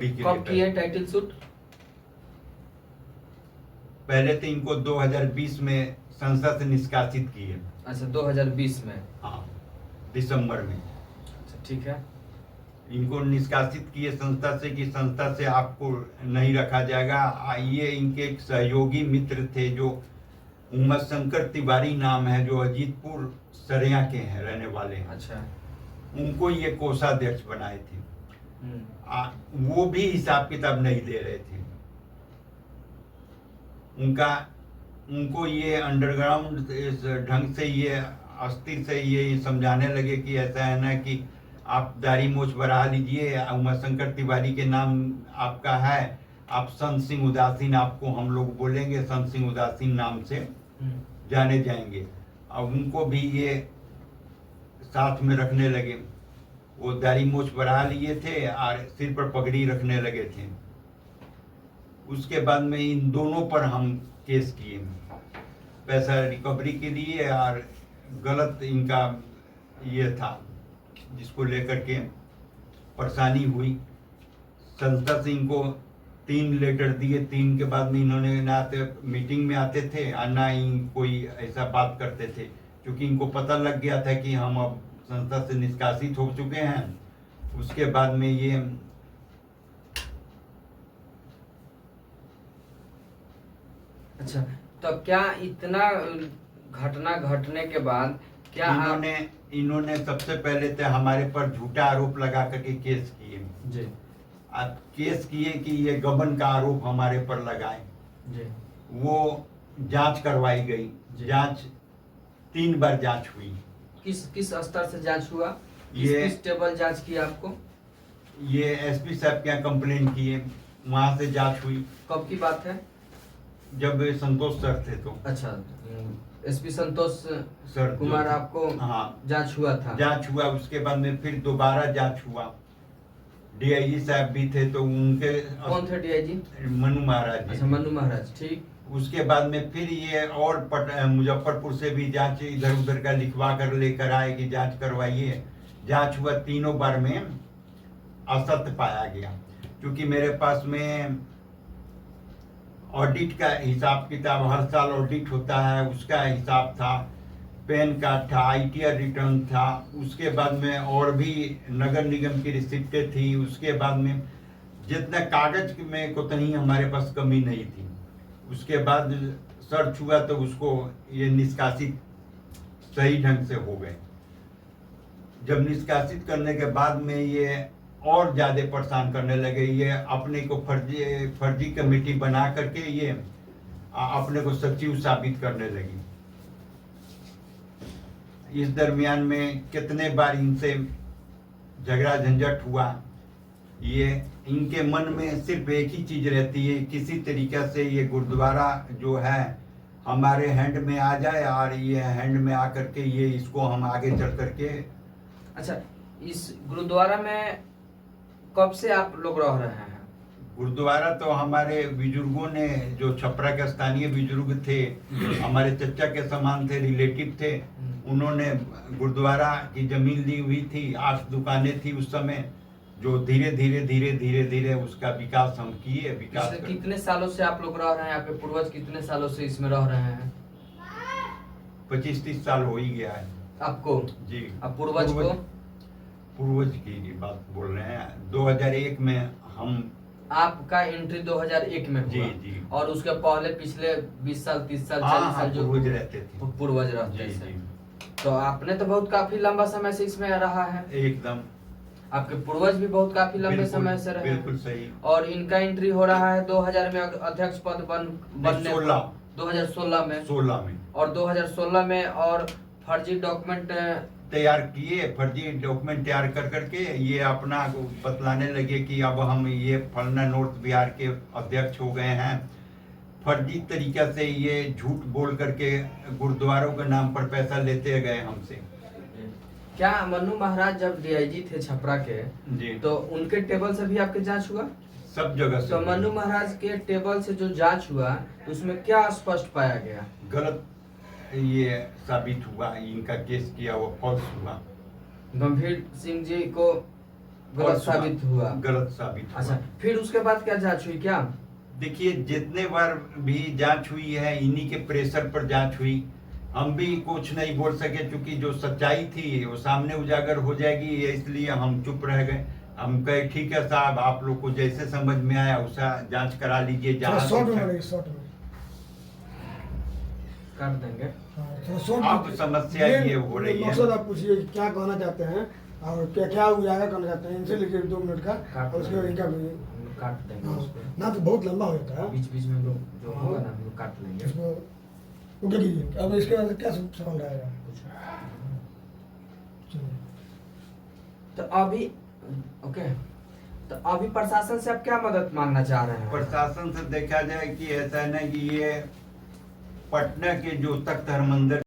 कब किए title shoot? पहले तो इनको 2020 में संसद से निष्कासित किए। अच्छा, 2020 में? हाँ, दिसंबर में। अच्छा, ठीक है। इनको निष्कासित किए संस्था से कि संस्था से आपको नहीं रखा जाएगा। ये इनके एक सहयोगी मित्र थे जो उम्मत शंकर तिवारी नाम है, जो अजीतपुर सरिया के हैं, रहने वाले हैं। अच्छा। उनको ये कोषाध्यक्ष बनाए थे। वो भी हिसाब किताब नहीं दे रहे थे। उनको ये अंडरग्राउंड इस ढंग से ये अस्थिर से ये समझाने लगे कि ऐसा है ना कि आप दाढ़ी मूछ बढ़ा लीजिए, उमाशंकर तिवारी के नाम आपका है, आप संत सिंह उदासीन, आपको हम लोग बोलेंगे संत सिंह उदासीन नाम से जाने जाएंगे। अब उनको भी ये साथ में रखने लगे। वो दाढ़ी मूछ बढ़ा लिए थे और सिर पर पगड़ी रखने लगे थे। उसके बाद में इन दोनों पर हम केस किए, पैसा रिकवरी के लिए, और गलत इनका ये था जिसको लेकर के परेशानी हुई। संस्था से इनको 3 लेटर दिए। 3 के बाद में इन्होंने ना मीटिंग में आते थे और ना ही कोई ऐसा बात करते थे, क्योंकि इनको पता लग गया था कि हम अब संस्था से निष्कासित हो चुके हैं। उसके बाद में ये अच्छा, तो क्या इतना घटना घटने के बाद क्या इन्होंने सबसे पहले तो हमारे पर झूठा आरोप लगा करके केस किए जी। केस किए कि ये गबन का आरोप हमारे पर लगाए जी। वो जांच करवाई गई। जांच 3 बार जांच हुई। किस स्तर से जांच हुआ? किस टेबल जांच किया आपको? ये एसपी साहब के यहाँ कंप्लेन किए, वहां से जांच हुई। कब की बात है? जब संतोष सर थे तो। अच्छा, एसपी संतोष सर कुमार आपको? हाँ, जांच हुआ था। जांच हुआ। उसके बाद में फिर दोबारा जांच हुआ। डीआईजी साहब भी थे तो उनके। कौन थे डीआईजी? मनु महाराज जी। अच्छा, मनु महाराज, ठीक। उसके बाद में फिर ये और मुजफ्फरपुर से भी जांच इधर उधर का लिखवा कर लेकर आए कि जांच करवाइए। जांच हुआ, तीनों बार में असत्य पाया गया। क्योंकि मेरे पास में ऑडिट का हिसाब किताब, हर साल ऑडिट होता है, उसका हिसाब था, पैन कार्ड था, आईटीआर रिटर्न था। उसके बाद में और भी नगर निगम की रिसिप्टें थी। उसके बाद में जितना कागज में कोतनी हमारे पास कमी नहीं थी। उसके बाद सर्च हुआ तो उसको ये निष्कासित सही ढंग से हो गए। जब निष्कासित करने के बाद में ये और ज्यादा परेशान करने लगे। ये अपने को फर्जी कमेटी बना करके ये अपने को सचिव साबित करने लगी। इस दरमियान में कितने बार इनसे झगड़ा झंझट हुआ। ये इनके मन में सिर्फ एक ही चीज रहती है, किसी तरीका से ये गुरुद्वारा जो है हमारे हैंड में आ जाए, और ये हैंड में आकर के ये इसको हम आगे चल करके। अच्छा, इस गुरुद्वारा में कब से आप लोग रह रहे हैं? गुरुद्वारा तो हमारे बुजुर्गों ने, जो छपरा के स्थानीय बुजुर्ग थे, हमारे चचा के समान थे, रिलेटिव थे, उन्होंने गुरुद्वारा की जमीन ली हुई थी। 8 दुकानें थी उस समय, जो धीरे धीरे उसका विकास हम किए। विकास कितने सालों से आप लोग रह रहे हैं? आपके पूर्वज कितने सालों से इसमें रह रहे हैं? 25-30 साल हो ही गया है आपको जी। अब पूर्वज को? पूर्वज की बात बोल रहे हैं। 2001 में हम, आपका एंट्री 2001 में हुआ? जी। और उसके पहले पिछले 20 साल 30 साल 40 साल जो पूर्वज रहते थे। पूर्वज रहते थे। तो आपने तो बहुत काफी लंबा समय से इसमें रहा है। एकदम। आपके पूर्वज भी बहुत काफी लंबे समय से रहे। बिल्कुल सही। और इनका एंट्री हो रहा है 2000 में अध्यक्ष पद बनने 2016 में। 16 में। और 2016 में और फर्जी डॉक्यूमेंट तैयार किए। फर्जी डॉक्यूमेंट तैयार कर करके ये अपना बतलाने लगे कि अब हम ये फलना नॉर्थ बिहार के अध्यक्ष हो गए हैं। फर्जी तरीका से ये झूठ बोल करके गुरुद्वारों के नाम पर पैसा लेते गए हमसे। क्या मनु महाराज जब डीआईजी थे छपरा के जी, तो उनके टेबल से भी आपके जांच हुआ? सब जगह से। तो मनु महाराज के टेबल से जो जांच हुआ उसमें क्या स्पष्ट पाया गया? गलत ये साबित हुआ। इनका केस किया वो फॉल्स हुआ। गंभीर सिंह जी को गलत साबित हुआ। गलत साबित हुआ। अच्छा, फिर उसके बाद क्या जांच हुई क्या? देखिए, जितने बार भी जांच हुई है इन्हीं के प्रेशर पर जांच हुई। हम भी कुछ नहीं बोल सके, क्योंकि जो सच्चाई थी वो सामने उजागर हो जाएगी, इसलिए हम चुप रह गए। हम कहे ठीक है साहब, आप लोग को जैसे समझ में आया उसका जांच करा लीजिए। जहाँ शॉर्ट में कर देंगे। अब समस्या ये हो रही है। मकसद आप पूछिए क्या कहना चाहते हैं और क्या क्या उजागर करना चाहते हैं, इनसे लीजिए 2 मिनट का, और उसके बाद इनका भी हम लोग काट देंगे हाँ, उसको। ना तो बहुत लंबा हो जाता है। बीच बीच में हम लोग जो होगा ना हम लोग काट लेंगे। इसको ओके कीजिए। अब इसके बाद क्या सवाल रहेगा? चलिए। तो अभी ओके, तो अभी प्रशासन से आप क्या मदद मांगना चाह रहे हैं? प्रशासन से देखा जाए कि ऐसा है ना कि ये पटना के जो तख्त हरमंदिर